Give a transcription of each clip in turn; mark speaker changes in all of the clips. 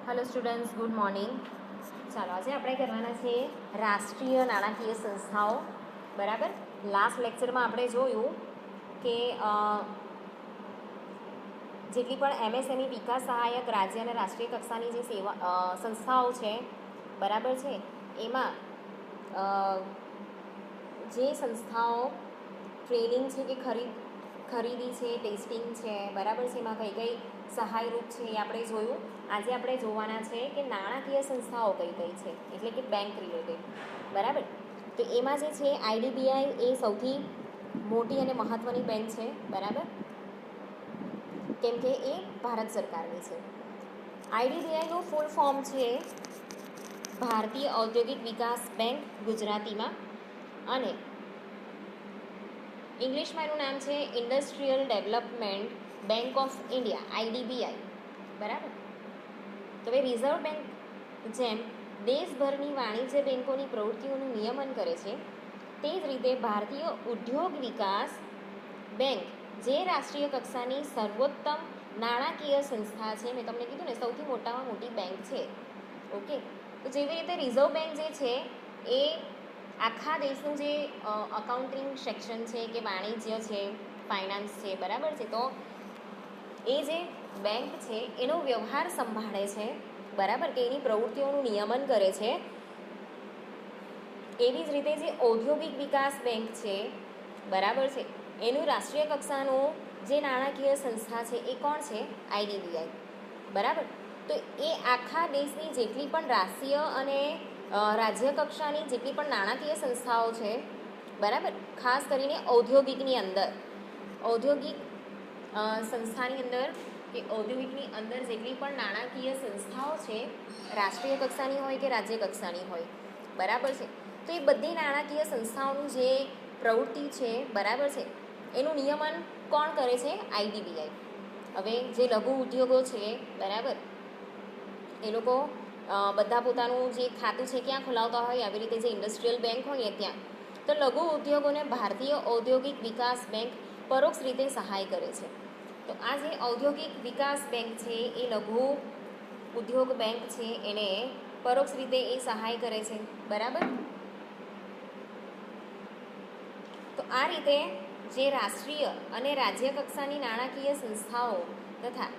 Speaker 1: Hello students, good morning. ચાલો આજે આપણે કરવાના છે રાષ્ટ્રીય નાણાકીય સંસ્થાઓ. બરાબર. લાસ્ટ લેક્ચરમાં આપણે જોયું કે જેટલી પણ એમએસએમઈ વિકાસ સહાયક રાજ્ય અને રાષ્ટ્રીય કક્ષાની જે સંસ્થાઓ છે, બરાબર છે, એમાં જે સંસ્થાઓ ટ્રેનિંગ છે કે ખરીદી છે, ટેસ્ટિંગ છે, બરાબર છે, એમાં કઈ કઈ સહાયરૂપ છે એ આપણે જોયું. આજે આપણે જોવાના છે કે નાણાકીય સંસ્થાઓ કઈ કઈ છે, એટલે કે બેંક રિલેટેડ. બરાબર. તો એમાં જે છે આઈડીબીઆઈ એ સૌથી મોટી અને મહત્ત્વની બેંક છે. બરાબર, કેમ કે એ ભારત સરકારની છે. આઈડીબીઆઈનું ફૂલ ફોર્મ છે ભારતીય ઔદ્યોગિક વિકાસ બેંક ગુજરાતીમાં, અને ઇંગ્લિશમાં એનું નામ છે industrial development bank of India, IDBI. બરાબર. તો એ રિઝર્વ બેંક જેમ દેશભરની વાણિજ્ય બેંકોની પ્રવૃત્તિઓનું નિયમન કરે છે, તે જ રીતે ભારતીય ઉદ્યોગ વિકાસ બેંક જે રાષ્ટ્રીય કક્ષાની સર્વોત્તમ નાણાકીય સંસ્થા છે, મેં તમને કીધું ને સૌથી મોટામાં મોટી બેંક છે. ઓકે. તો જેવી રીતે રિઝર્વ બેંક જે છે એ આખા દેશનું જે અકાઉન્ટિંગ સેક્શન છે કે વાણિજ્ય છે, ફાઇનાન્સ છે, બરાબર છે, તો એ જે બેંક છે એનો વ્યવહાર સંભાળે છે. બરાબર, કે એની પ્રવૃત્તિઓનું નિયમન કરે છે. એવી જ રીતે જે ઔદ્યોગિક વિકાસ બેંક છે, બરાબર છે, એનું રાષ્ટ્રીય કક્ષાનું જે નાણાકીય સંસ્થા છે એ કોણ છે? આઈડીબીઆઈ. બરાબર. તો એ આખા દેશની જેટલી પણ રાષ્ટ્રીય અને રાજ્ય કક્ષાની જેટલી પણ નાણાકીય સંસ્થાઓ છે, બરાબર, ખાસ કરીને ઔદ્યોગિકની અંદર, ઔદ્યોગિક સંસ્થાની અંદર કે ઔદ્યોગિકની અંદર જેટલી પણ નાણાકીય સંસ્થાઓ છે, રાષ્ટ્રીય કક્ષાની હોય કે રાજ્ય કક્ષાની હોય, બરાબર છે, તો એ બધી નાણાકીય સંસ્થાઓનું જે પ્રવૃત્તિ છે, બરાબર છે, એનું નિયમન કોણ કરે છે? આઈડીબીઆઈ. હવે જે લઘુ ઉદ્યોગો છે, બરાબર, એ લોકો બધા પોતાનું જે ખાતું છે ક્યાં ખોલાવતા હોય, આવી રીતે જે ઇન્ડસ્ટ્રીયલ બેંક હોય ત્યાં. તો લઘુ ઉદ્યોગોને ભારતીય ઔદ્યોગિક વિકાસ બેંક પરોક્ષ રીતે સહાય કરે છે. તો આ જે ઔદ્યોગિક વિકાસ બેંક છે એ લઘુ ઉદ્યોગ બેંક છે, એને પરોક્ષ રીતે એ સહાય કરે છે. બરાબર. તો આ રીતે જે રાષ્ટ્રીય અને રાજ્ય કક્ષાની નાણાકીય સંસ્થાઓ તથા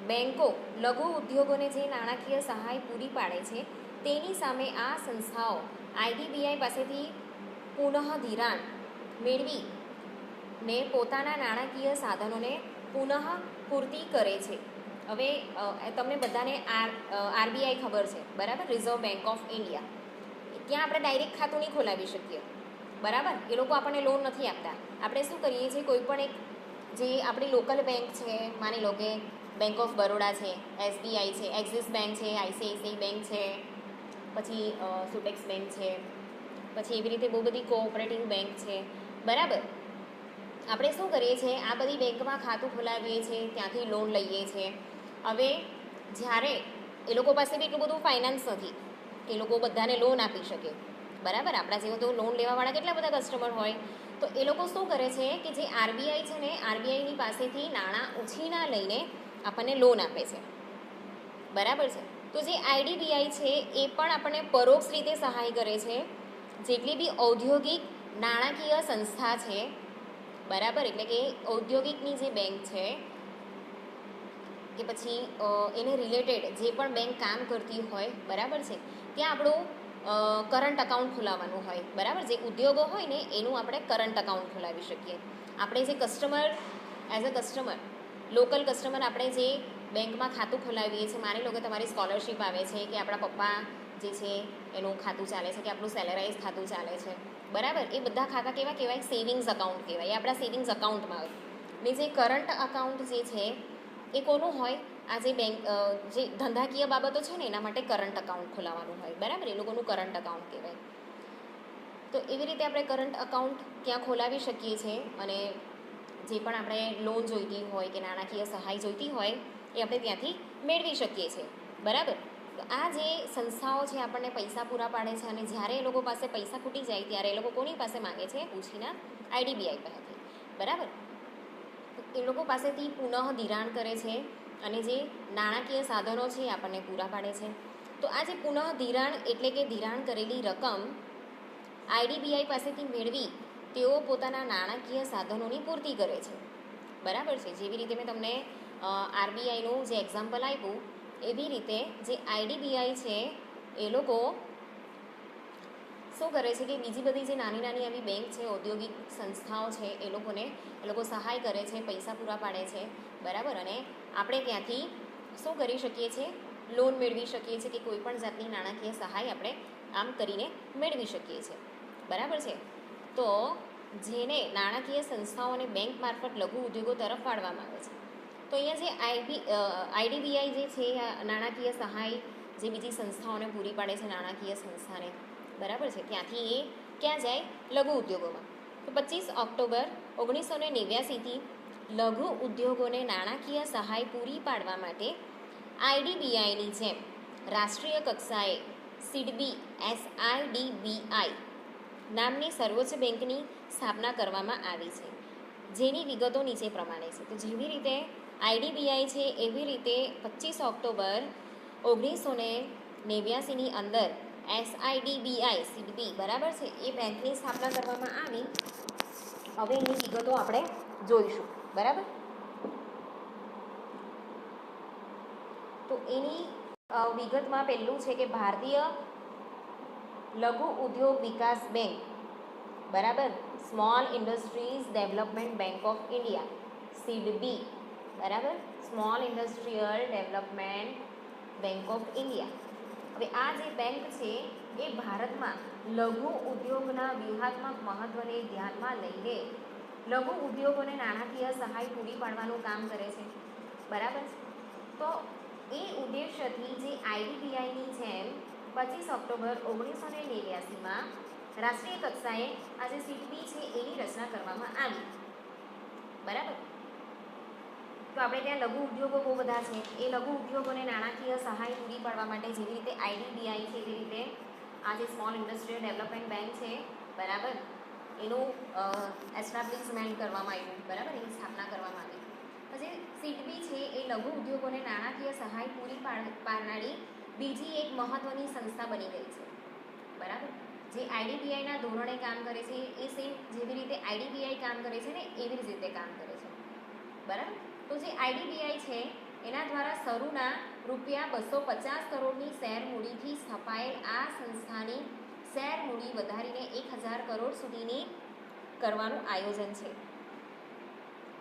Speaker 1: બેંકો લઘુ ઉદ્યોગોને જે નાણાકીય સહાય પૂરી પાડે છે, તેની સામે આ સંસ્થાઓ આઈડીબીઆઈ પાસેથી પુનઃ ધિરાણ મેળવીને પોતાના નાણાકીય સાધનોને પુનઃ પૂર્તિ કરે છે. હવે તમને બધાને આરબીઆઈ ખબર છે, બરાબર, રિઝર્વ બેંક ઓફ ઇન્ડિયા. ત્યાં આપણે ડાયરેક્ટ ખાતું નહીં ખોલાવી શકીએ, બરાબર, એ લોકો આપણને લોન નથી આપતા. આપણે શું કરીએ છીએ, કોઈ પણ એક જે આપણી લોકલ બેંક છે, માની લો કે બેંક ઓફ બરોડા છે, એસબીઆઈ છે, એક્સિસ બેંક છે, આઈસીઆઈસીઆઈ બેંક છે, પછી સુટેક્સ બેંક છે, પછી એવી રીતે બહુ બધી કોઓપરેટિવ બેંક છે, બરાબર. આપણે શું કરીએ છીએ, આ બધી બેંકમાં ખાતું ખોલાવીએ છીએ, ત્યાંથી લોન લઈએ છીએ. હવે જ્યારે એ લોકો પાસે બી એટલું બધું ફાઇનાન્સ નથી કે એ લોકો બધાને લોન આપી શકે, બરાબર. આપણા જેવો તો લોન લેવાવાળા કેટલા બધા કસ્ટમર હોય, તો એ લોકો શું કરે છે કે જે આરબીઆઈ છે ને, આરબીઆઈની પાસેથી નાણાં ઉછીના લઈને આપણને લોન આપે છે, બરાબર છે. તો જે આઈડીબીઆઈ છે એ પણ આપણને પરોક્ષ રીતે સહાય કરે છે. જેટલી બી ઔદ્યોગિક નાણાકીય સંસ્થા છે, બરાબર, એટલે કે ઔદ્યોગિકની જે બેંક છે કે પછી એને રિલેટેડ જે પણ બેંક કામ કરતી હોય, બરાબર છે, ત્યાં આપણું કરંટ અકાઉન્ટ ખોલાવવાનું હોય, બરાબર. જે ઉદ્યોગો હોય ને એનું આપણે કરંટ અકાઉન્ટ ખોલાવી શકીએ. આપણે જે customer, as a customer, local customer, આપણે જે બેંકમાં ખાતું ખોલાવીએ છીએ, માની લો કે તમારી સ્કોલરશિપ આવે છે, કે આપણા પપ્પા જે છે એનું ખાતું ચાલે છે, કે આપણું સેલેરાઇઝ ખાતું ચાલે છે, બરાબર. એ બધા ખાતા કેવા કહેવાય? સેવિંગ્સ અકાઉન્ટ કહેવાય. એ આપણા સેવિંગ્સ અકાઉન્ટમાં આવે. ને જે કરંટ અકાઉન્ટ જે છે એ કોનું હોય? આ જે બેંક જે ધંધાકીય બાબતો છે ને એના માટે કરંટ અકાઉન્ટ ખોલાવવાનું હોય, બરાબર. એ લોકોનું કરંટ અકાઉન્ટ કહેવાય. તો એવી રીતે આપણે કરંટ અકાઉન્ટ ત્યાં ખોલાવી શકીએ છીએ, અને જે પણ આપણે લોન જોઈતી હોય કે નાણાકીય સહાય જોઈતી હોય એ આપણે ત્યાંથી મેળવી શકીએ છીએ, બરાબર. તો આ જે સંસ્થાઓ છે આપણને પૈસા પૂરા પાડે છે, અને જ્યારે એ લોકો પાસે પૈસા ખૂટી જાય ત્યારે એ લોકો કોની પાસે માગે છે? ઉછીના આઈડીબીઆઈ પાસેથી, બરાબર. એ લોકો પાસેથી પુનઃ ધિરાણ કરે છે, અને જે નાણાકીય સાધનો છે એ આપણને પૂરા પાડે છે. તો આ જે પુનઃ ધિરાણ એટલે કે ધિરાણ કરેલી રકમ આઈડીબીઆઈ પાસેથી મેળવી તેઓ પોતાના નાણાકીય સાધનોની પૂર્તિ કરે છે. બરાબર છે. જેવી રીતે મેં તમને આરબીઆઈનું જે એક્ઝામ્પલ આપ્યું એવી રીતે જે આઈડીબીઆઈ છે એ લોકો શું કરે છે કે બીજી બધી જે નાની નાની આવી બેંક છે, ઔદ્યોગિક સંસ્થાઓ છે એ લોકો સહાય કરે છે, પૈસા પૂરા પાડે છે. બરાબર. અને આપણે ત્યાંથી શું કરી શકીએ છીએ? લોન મેળવી શકીએ છીએ કે કોઈ પણ જાતની નાણાકીય સહાય આપણે આમ કરીને મેળવી શકીએ છીએ. બરાબર છે. તો જેને નાણાકીય સંસ્થાઓ અને બેંક મારફત લઘુ ઉદ્યોગો તરફ વાળવામાં આવે છે. તો અહીંયા જે આઈડીબીઆઈ જે છે નાણાકીય સહાય જે બીજી સંસ્થાઓને પૂરી પાડે છે, નાણાકીય સંસ્થાને, બરાબર છે, ત્યાંથી એ ક્યાં જાય? લઘુ ઉદ્યોગોમાં. તો 25 ઓક્ટોબર 1989થી લઘુ ઉદ્યોગોને નાણાકીય સહાય પૂરી પાડવા માટે આઈડીબીઆઈની જેમ રાષ્ટ્રીય કક્ષાએ સિડબી SIDBI નામની સર્વોચ્ચ બેંકની સ્થાપના કરવામાં આવી છે, જેની વિગતો નીચે પ્રમાણે છે. તો જેવી રીતે આઈડીબીઆઈ છે એવી રીતે 25 ઓક્ટોબર 1989ની અંદર SIDBI બરાબર છે એ બેંકની સ્થાપના કરવામાં આવી. હવે એની વિગતો આપણે જોઈશું. બરાબર. તો એની વિગતમાં પહેલું છે કે ભારતીય લઘુ ઉદ્યોગ વિકાસ બેંક, બરાબર, small industries development bank of India SIDBI, બરાબર, small industrial development bank of India. હવે આ જે બેંક છે એ ભારતમાં લઘુ ઉદ્યોગના વ્યૂહાત્મક મહત્વને ધ્યાનમાં લઈને લઘુ ઉદ્યોગોને નાણાકીય સહાય પૂરી પાડવાનું કામ કરે છે. બરાબર. તો એ ઉદ્દેશ્યથી જે આઈડીબીઆઈની જેમ 25 ઓક્ટોબર 1989માં રાષ્ટ્રીય કક્ષાએ આ જે સિડબી છે એની રચના કરવામાં આવી. બરાબર. તો આપણે ત્યાં લઘુ ઉદ્યોગો બહુ બધા છે. એ લઘુ ઉદ્યોગોને નાણાકીય સહાય પૂરી પાડવા માટે જેવી રીતે આઈડીબીઆઈ છે એવી રીતે આ જે સ્મોલ ઇન્ડસ્ટ્રીયલ ડેવલપમેન્ટ બેંક છે, બરાબર, એનું એસ્ટાબ્લિશમેન્ટ કરવામાં આવ્યું. બરાબર. એની સ્થાપના કરવામાં આવી. પછી સિડબી છે એ લઘુ ઉદ્યોગોને નાણાકીય સહાય પૂરી પાડનારી બીજી એક મહત્વની સંસ્થા બની ગઈ છે. બરાબર. જે આઈડીબીઆઈના ધોરણે કામ કરે છે એ સેમ જેવી રીતે આઈડીબીઆઈ કામ કરે છે ને એવી જ રીતે કામ કરે છે. બરાબર. તો જે આઈડીબીઆઈ છે એના દ્વારા શરૂના રૂપિયા 250 કરોડની શેર મૂડીથી સ્થપાયેલ આ સંસ્થાની શેર મૂડી વધારીને 1000 કરોડ સુધીની કરવાનું આયોજન છે.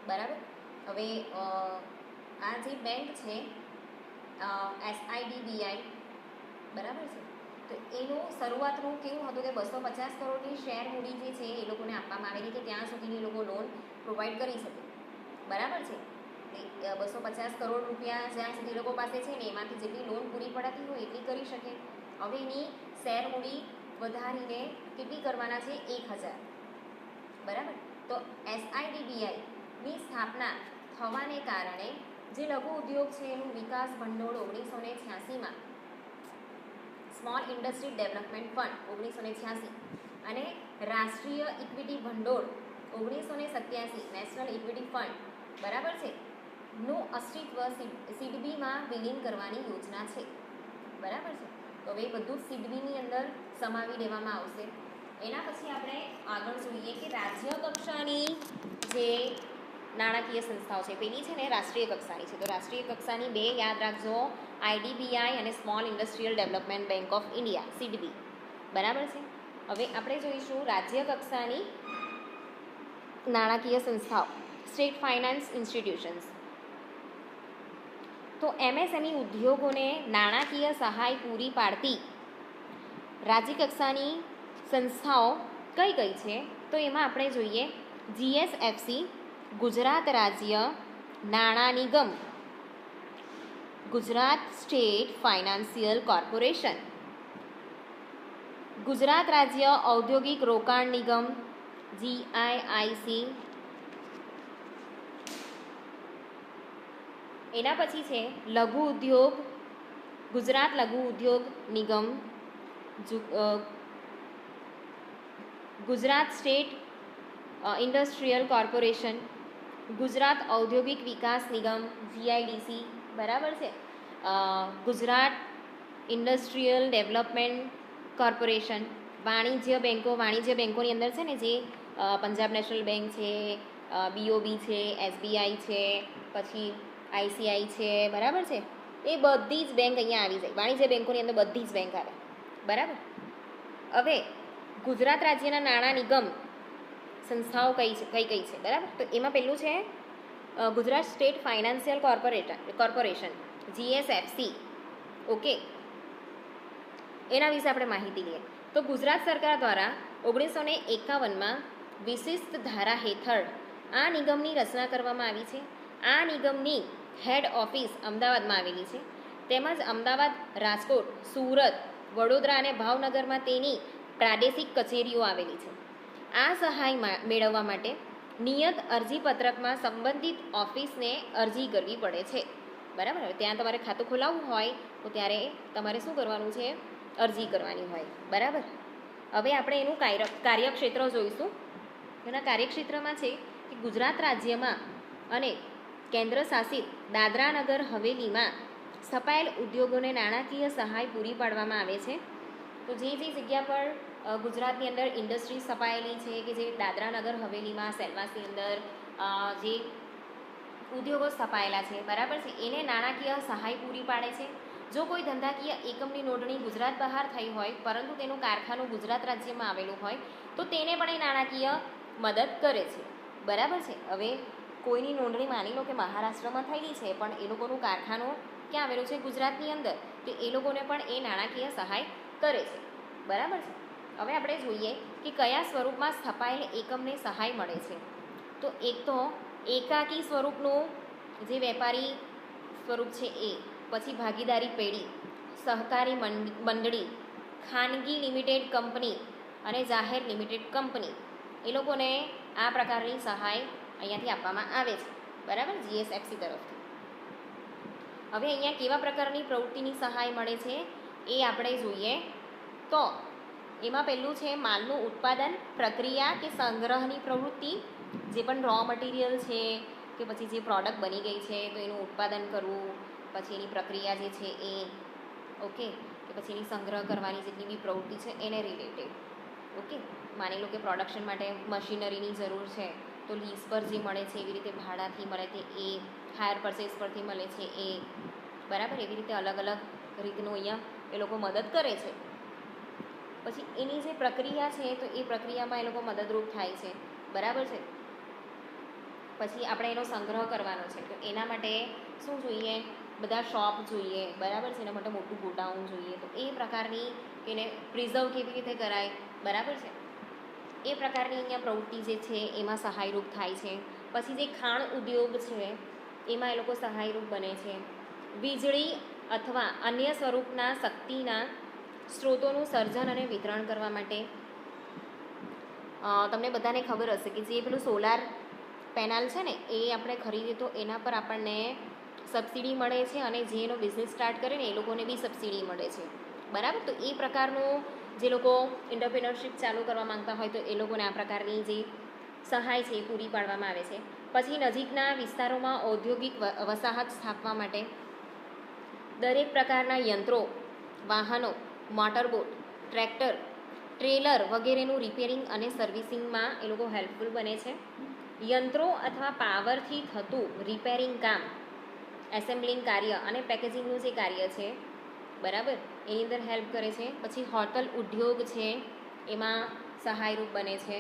Speaker 1: બરાબર. હવે આ જે બેંક છે SIDBI, બરાબર છે, તો એનું શરૂઆતનું કેવું હતું કે 250 કરોડની શેર મૂડી જે છે એ લોકોને આપવામાં આવેલી કે ત્યાં સુધીની એ લોકો લોન પ્રોવાઈડ કરી શકે. બરાબર છે. 250 કરોડ રૂપિયા જ્યાં સુધી લોકો પાસે છે ને એમાંથી જેટલી લોન પૂરી પડાતી હોય એટલી કરી શકે. હવે એની શેર મૂડી વધારીને કેટલી કરવાના છે? 1000. બરાબર. તો SIDBIની સ્થાપના થવાને કારણે જે લઘુ ઉદ્યોગ છે એનું વિકાસ ભંડોળ 1986માં સ્મોલ ઇન્ડસ્ટ્રી ડેવલપમેન્ટ ફંડ 1986 અને રાષ્ટ્રીય ઇક્વિટી ભંડોળ 1987 નેશનલ ઇક્વિટી ફંડ, બરાબર છે, નું અસ્તિત્વ સિડબીમાં વિલીન કરવાની યોજના છે. બરાબર છે. તો હવે બધું જ સિડબીની અંદર સમાવી દેવામાં આવશે. એના પછી આપણે આગળ જોઈએ કે રાજ્ય કક્ષાની જે નાણાકીય સંસ્થાઓ છે પેલી છે ને રાષ્ટ્રીય કક્ષાની છે. તો રાષ્ટ્રીય કક્ષાની બે યાદ રાખજો, આઈડીબીઆઈ અને small industrial development bank of India SIDBI. બરાબર છે. હવે આપણે જોઈશું રાજ્ય કક્ષાની નાણાકીય સંસ્થાઓ, સ્ટેટ ફાઇનાન્સ ઇન્સ્ટિટ્યુશન્સ. તો MSME ઉદ્યોગોને નાણાકીય સહાય પૂરી પાડતી રાજ્ય કક્ષાની સંસ્થાઓ કઈ કઈ છે? તો એમાં આપણે જોઈએ GSFC, ગુજરાત રાજ્ય નાણાં નિગમ, Gujarat state financial corporation, Gujarat રાજ્ય ઔદ્યોગિક રોકાણ નિગમ GIIC. એના પછી છે લઘુ ઉદ્યોગ, ગુજરાત લઘુ ઉદ્યોગ નિગમ, Gujarat state industrial corporation, Gujarat ઔદ્યોગિક વિકાસ નિગમ GIDC, બરાબર છે. ગુજરાત ઇન્ડસ્ટ્રીયલ ડેવલપમેન્ટ કોર્પોરેશન, વાણિજ્ય બેંકોની અંદર છે ને જે પંજાબ નેશનલ બેંક છે, બીઓબી છે, એસબીઆઈ છે, પછી આઈસીઆઈ છે, બરાબર છે, એ બધી જ બેંક અહીંયા આવી જાય. વાણિજ્ય બેંકોની અંદર બધી જ બેંક આવે, બરાબર. હવે ગુજરાત રાજ્યના નાણાં નિગમ સંસ્થાઓ કઈ છે, બરાબર. તો એમાં પહેલું છે Gujarat state financial corporation, GSFC. Okay, એના વિશે આપણે માહિતી લઈએ. તો ગુજરાત સરકાર દ્વારા 1951માં વિશિષ્ટ ધારા હેઠળ આ નિગમની રચના કરવામાં આવી છે. આ નિગમની હેડ ઓફિસ અમદાવાદમાં આવેલી છે, તેમજ અમદાવાદ, રાજકોટ, સુરત, વડોદરા અને ભાવનગરમાં તેની પ્રાદેશિક કચેરીઓ આવેલી છે. આ સહાય મેળવવા માટે નિયત અરજીપત્રકમાં સંબંધિત ઓફિસને અરજી કરવી પડે છે, બરાબર. ત્યાં તમારે ખાતું ખોલાવવું હોય તો ત્યારે તમારે શું કરવાનું છે? અરજી કરવાની હોય, બરાબર. હવે આપણે એનું કાર્યક્ષેત્ર જોઈશું. એના કાર્યક્ષેત્રમાં છે કે ગુજરાત રાજ્યમાં અને કેન્દ્ર શાસિત દાદરા નગર હવેલીમાં સ્થપાયેલ ઉદ્યોગોને નાણાકીય સહાય પૂરી પાડવામાં આવે છે. તો જે જગ્યા પર ગુજરાતની અંદર ઇન્ડસ્ટ્રી સ્થપાયેલી છે, કે જે દાદરા નગર હવેલીમાં, સેલવાસની અંદર જે ઉદ્યોગો સ્થપાયેલા છે, બરાબર છે, એને નાણાકીય સહાય પૂરી પાડે છે. જો કોઈ ધંધાકીય એકમની નોંધણી ગુજરાત બહાર થઈ હોય પરંતુ તેનું કારખાનું ગુજરાત રાજ્યમાં આવેલું હોય તો તેને પણ એ નાણાકીય મદદ કરે છે, બરાબર છે. હવે કોઈની નોંધણી માની લો કે મહારાષ્ટ્રમાં થયેલી છે પણ એ લોકોનું કારખાનું ક્યાં આવેલું છે? ગુજરાતની અંદર, તો એ લોકોને પણ એ નાણાકીય સહાય કરે છે, બરાબર છે. હવે આપણે જોઈએ કે કયા સ્વરૂપમાં સ્થપાયેલ એકમને સહાય મળે છે. તો એક તો એકાકી સ્વરૂપનું જે વેપારી સ્વરૂપ છે એ, પછી ભાગીદારી પેઢી, સહકારી મંડળી, ખાનગી લિમિટેડ કંપની અને જાહેર લિમિટેડ કંપની, એ લોકોને આ પ્રકારની સહાય અહીંયાથી આપવામાં આવે છે, બરાબર, GSFC તરફથી. હવે અહીંયા કેવા પ્રકારની પ્રવૃત્તિની સહાય મળે છે એ આપણે જોઈએ. તો એમાં પહેલું છે માલનું ઉત્પાદન, પ્રક્રિયા કે સંગ્રહની પ્રવૃત્તિ. જે પણ રો મટીરિયલ છે કે પછી જે પ્રોડક્ટ બની ગઈ છે તો એનું ઉત્પાદન કરવું, પછી એની પ્રક્રિયા જે છે એ, ઓકે, કે પછી એની સંગ્રહ કરવાની જેટલી બી પ્રવૃત્તિ છે એને રિલેટેડ. ઓકે, માની લો કે પ્રોડક્શન માટે મશીનરીની જરૂર છે તો લીઝ પર જે મળે છે એવી રીતે ભાડાથી મળે છે એ, હાયર પરચેસ પરથી મળે છે એ, બરાબર. એવી રીતે અલગ અલગ રીતનું અહીંયા એ લોકો મદદ કરે છે. પછી એની જે પ્રક્રિયા છે તો એ પ્રક્રિયામાં એ લોકો મદદરૂપ થાય છે, બરાબર છે. પછી આપણે એનો સંગ્રહ કરવાનો છે તો એના માટે શું જોઈએ? બધા શોપ જોઈએ, બરાબર છે. એના માટે મોટું ગોડાઉન જોઈએ. તો એ પ્રકારની એને પ્રિઝર્વ કેવી રીતે કરાય, બરાબર છે, એ પ્રકારની અહીંયા પ્રવૃત્તિ જે છે એમાં સહાયરૂપ થાય છે. પછી જે ખાણ ઉદ્યોગ છે એમાં એ લોકો સહાયરૂપ બને છે. વીજળી અથવા અન્ય સ્વરૂપના શક્તિના સ્ત્રોતોનું સર્જન અને વિતરણ કરવા માટે, તમને બધાને ખબર હશે કે જે પેલું સોલાર પેનલ છે ને એ આપણે ખરીદીએ તો એના પર આપણને સબસિડી મળે છે, અને જે એનો બિઝનેસ સ્ટાર્ટ કરે ને એ લોકોને બી સબસિડી મળે છે, બરાબર. તો એ પ્રકારનું જે લોકો એન્ટરપ્રિનરશિપ ચાલુ કરવા માંગતા હોય તો એ લોકોને આ પ્રકારની જે સહાય છે એ પૂરી પાડવામાં આવે છે. પછી નજીકના વિસ્તારોમાં ઔદ્યોગિક વસાહત સ્થાપવા માટે દરેક પ્રકારના યંત્રો, વાહનો, મોટરબોટ, ટ્રેક્ટર, ટ્રેલર વગેરેનું રિપેરિંગ અને સર્વિસિંગમાં એ લોકો હેલ્પફુલ બને છે. યંત્રો અથવા પાવરથી થતું રિપેરિંગ કામ, એસેમ્બલિંગ કાર્ય અને પેકેજિંગનું જે કાર્ય છે, બરાબર, એની અંદર હેલ્પ કરે છે. પછી હોટલ ઉદ્યોગ છે એમાં સહાયરૂપ બને છે.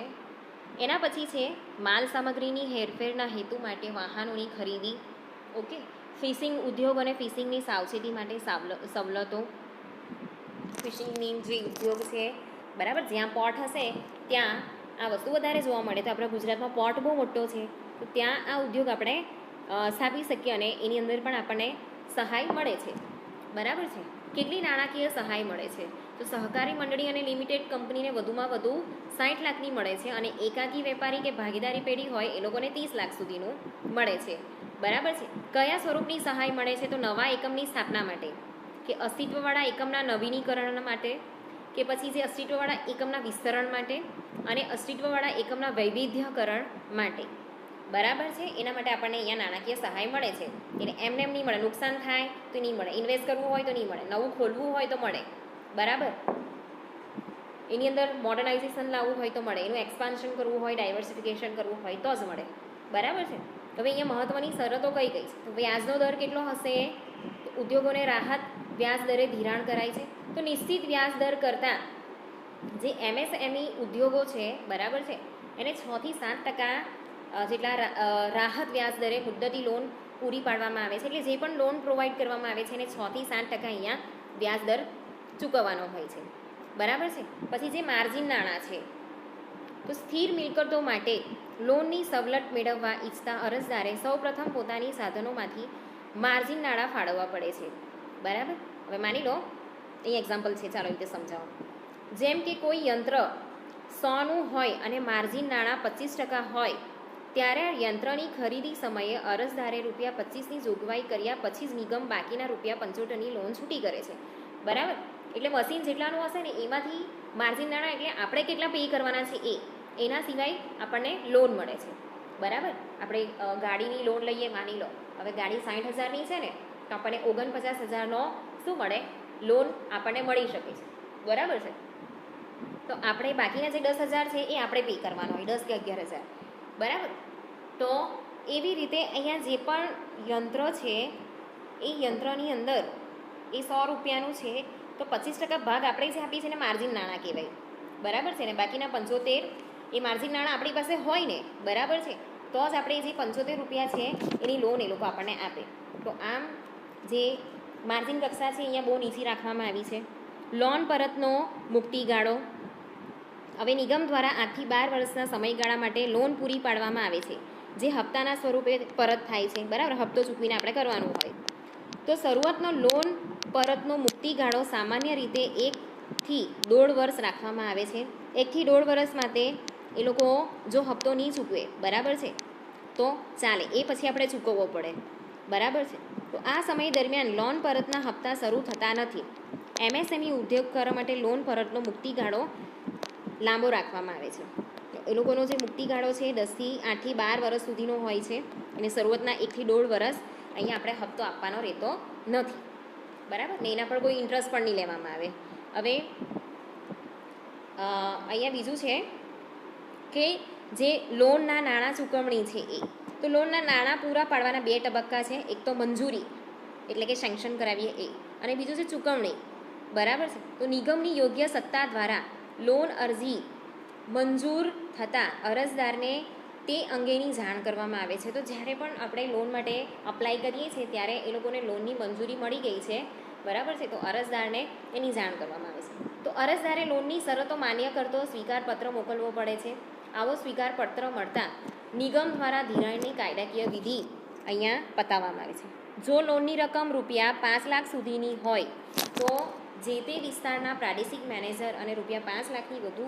Speaker 1: એના પછી છે માલ સામગ્રીની હેરફેરના હેતુ માટે વાહનોની ખરીદી, ઓકે. ફિશિંગ ઉદ્યોગ અને ફિશિંગની સાવચેતી માટે સવલતો. ફિશિંગની જે ઉદ્યોગ છે, બરાબર, જ્યાં પોર્ટ હશે ત્યાં આ વસ્તુ વધારે જોવા મળે. તો આપણા ગુજરાતમાં પોર્ટ બહુ મોટો છે તો ત્યાં આ ઉદ્યોગ આપણે સ્થાપી શકીએ અને એની અંદર પણ આપણને સહાય મળે છે, બરાબર છે. કેટલી નાણાકીય સહાય મળે છે? તો સહકારી મંડળી અને લિમિટેડ કંપનીને વધુમાં વધુ 60 લાખની મળે છે, અને એકાકી વેપારી કે ભાગીદારી પેઢી હોય એ લોકોને 30 લાખ સુધીનું મળે છે, બરાબર છે. કયા સ્વરૂપની સહાય મળે છે? તો નવા એકમની સ્થાપના માટે, કે અસ્તિત્વવાળા એકમના નવીનીકરણ માટે, કે પછી જે અસ્તિત્વવાળા એકમના વિસ્તરણ માટે, અને અસ્તિત્વવાળા એકમના વૈવિધ્યકરણ માટે, બરાબર છે. એના માટે આપણને અહીંયા નાણાકીય સહાય મળે છે. એટલે એમને એમ નહીં મળે, નુકસાન થાય તો નહીં મળે, ઇન્વેસ્ટ કરવું હોય તો નહીં મળે, નવું ખોલવું હોય તો મળે, બરાબર. એની અંદર મોડર્નાઇઝેશન લાવવું હોય તો મળે, એનું એક્સપાન્શન કરવું હોય, ડાયવર્સિફિકેશન કરવું હોય તો જ મળે, બરાબર છે. હવે અહીંયા મહત્ત્વની શરતો કઈ કઈ છે? તો વ્યાજનો દર કેટલો હશે? તો ઉદ્યોગોને રાહત વ્યાજ દરે ધિરાણ કરાય છે. તો નિશ્ચિત વ્યાજ દર કરતાં જે MSME ઉદ્યોગો છે, બરાબર છે, એને 6 થી 7% જેટલા રાહત વ્યાજ દરે મુદ્દતી લોન પૂરી પાડવામાં આવે છે. એટલે જે પણ લોન પ્રોવાઈડ કરવામાં આવે છે એને 6 થી 7% અહીંયા વ્યાજ દર ચૂકવવાનો હોય છે, બરાબર છે. પછી જે માર્જિન નાણાં છે, તો સ્થિર મિલકતો માટે લોનની સવલત મેળવવા ઈચ્છતા અરજદારે સૌપ્રથમ પોતાની સાધનોમાંથી માર્જિન નાણાં ફાળવવા પડે છે, બરાબર. હવે માની લો અહીં એક્ઝામ્પલ છે, ચાલો રીતે સમજાવો. જેમ કે કોઈ યંત્ર 100નું હોય અને માર્જિન નાણાં 25% હોય, ત્યારે યંત્રની ખરીદી સમયે અરજદારે ₹25ની જોગવાઈ કર્યા પછી જ નિગમ બાકીના ₹75ની લોન છૂટી કરે છે, બરાબર. એટલે મશીન જેટલાનું હશે ને એમાંથી માર્જિન નાણાં એટલે આપણે કેટલા પે કરવાના છે એના સિવાય આપણને લોન મળે છે, બરાબર. આપણે ગાડીની લોન લઈએ, માની લો હવે ગાડી 60,000ની છે ને, તો આપણને 49,000નો શું મળે? લોન આપણને મળી શકે છે, બરાબર છે. તો આપણે બાકીના જે 10,000 છે એ આપણે પે કરવાનો હોય, 10 કે 11,000, બરાબર. તો એવી રીતે અહીંયા જે પણ યંત્ર છે એ યંત્રની અંદર એ ₹100નું છે, તો 25% ભાગ આપણે જે આપીએ છીએ ને માર્જિન નાણાં કહેવાય, બરાબર છે ને. બાકીના 75 એ માર્જિન નાણાં આપણી પાસે હોય ને, બરાબર છે, તો જ આપણે જે ₹75 છે એની લોન એ લોકો આપણને આપે. તો આમ જે માર્જિન કક્ષા છે અહીંયા બહુ નીચી રાખવામાં આવી છે. લોન પરતનો મુક્તિગાળો. હવે નિગમ દ્વારા 8 થી 12 વર્ષના સમયગાળા માટે લોન પૂરી પાડવામાં આવે છે, જે હપ્તાના સ્વરૂપે પરત થાય છે, બરાબર. હપ્તો ચૂકવીને આપણે કરવાનું હોય. તો શરૂઆતનો લોન પરતનો મુક્તિગાળો સામાન્ય રીતે 1 થી 1.5 વર્ષ રાખવામાં આવે છે. 1 થી 1.5 વર્ષ માટે એ લોકો જો હપ્તો નહીં ચૂકવે, બરાબર છે, તો ચાલે, એ પછી આપણે ચૂકવવો પડે, બરાબર છે. તો આ સમય દરમિયાન લોન પરતના હપ્તા શરૂ થતા નથી. MSME ઉદ્યોગ કરવા માટે લોન પરતનો મુક્તિગાળો લાંબો રાખવામાં આવે છે. એ લોકોનો જે મુક્તિગાળો છે 10 થી 8 થી 12 વર્ષ સુધીનો હોય છે, અને શરૂઆતના 1 થી 1.5 વર્ષ અહીંયા આપણે હપ્તો આપવાનો રહેતો નથી, બરાબર ને. એના પર કોઈ ઇન્ટરેસ્ટ પણ નહીં લેવામાં આવે. હવે અહીંયા બીજું છે કે જે લોનના નાણાં ચૂકવણી છે તો લોનના નાણાં પૂરા પાડવાના 2 તબક્કા છે. એક તો મંજૂરી એટલે કે સેન્કશન કરાવીએ એ, અને બીજું છે ચૂકવણી, બરાબર છે. તો નિગમની યોગ્ય સત્તા દ્વારા લોન અરજી મંજૂર થતાં અરજદારને તે અંગેની જાણ કરવામાં આવે છે. તો જ્યારે પણ આપણે લોન માટે અપ્લાય કરીએ છીએ ત્યારે એ લોકોને લોનની મંજૂરી મળી ગઈ છે, બરાબર છે, તો અરજદારને એની જાણ કરવામાં આવે છે. તો અરજદારે લોનની શરતો માન્ય કરતો સ્વીકારપત્ર મોકલવો પડે છે. આવો સ્વીકારપત્ર મળતા નિગમ દ્વારા ધિરાણની કાયદાકીય વિધિ અહીંયા પતાવવામાં આવે છે. જો લોનની રકમ ₹5 લાખ સુધીની હોય તો જે તે વિસ્તારના પ્રાદેશિક મેનેજર અને ₹5 લાખની વધુ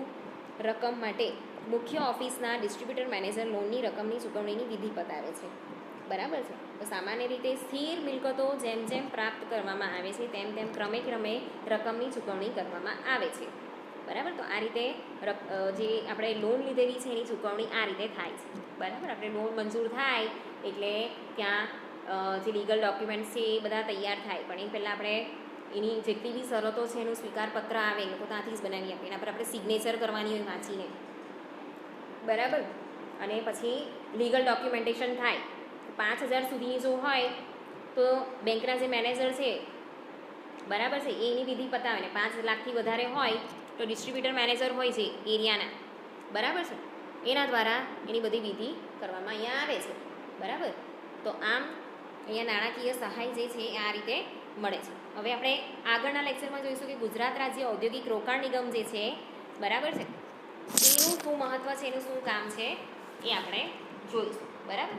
Speaker 1: રકમ માટે મુખ્ય ઓફિસના ડિસ્ટ્રીબ્યુટર મેનેજર લોનની રકમની ચૂકવણીની વિધિ બતાવે છે, બરાબર છે. તો સામાન્ય રીતે સ્થિર મિલકતો જેમ જેમ પ્રાપ્ત કરવામાં આવે છે તેમ તેમ ક્રમે રકમની ચૂકવણી કરવામાં આવે છે, બરાબર. તો આ રીતે જે આપણે લોન લીધેલી છે એની ચૂકવણી આ રીતે થાય છે, બરાબર. આપણે લોન મંજૂર થાય એટલે ત્યાં જે લીગલ ડોક્યુમેન્ટ્સ છે એ બધા તૈયાર થાય, પણ એ પહેલાં આપણે એની જેટલી બી શરતો છે એનું સ્વીકારપત્ર આવે એ લોકો ત્યાંથી જ બનાવી આપે, એના પર આપણે સિગ્નેચર કરવાની હોય વાંચીને, બરાબર. અને પછી લીગલ ડોક્યુમેન્ટેશન થાય. 5,000 સુધીની જો હોય તો બેંકના જે મેનેજર છે, બરાબર છે, એની વિધિ પતાવે. ને 5 લાખથી વધારે હોય તો ડિસ્ટ્રીબ્યુટર મેનેજર હોય છે એરિયાના, બરાબર છે, એના દ્વારા એની બધી વિધિ કરવામાં અહીંયા આવે છે, બરાબર. તો આમ અહીંયા નાણાકીય સહાય જે છે એ આ રીતે મળે છે. હવે આપણે આગળના લેક્ચરમાં જોઈશું કે ગુજરાત રાજ્ય ઔદ્યોગિક રોકાણ નિગમ જે છે, બરાબર છે, એનું શું મહત્ત્વ છે, એનું શું કામ છે એ આપણે જોઈશું, બરાબર.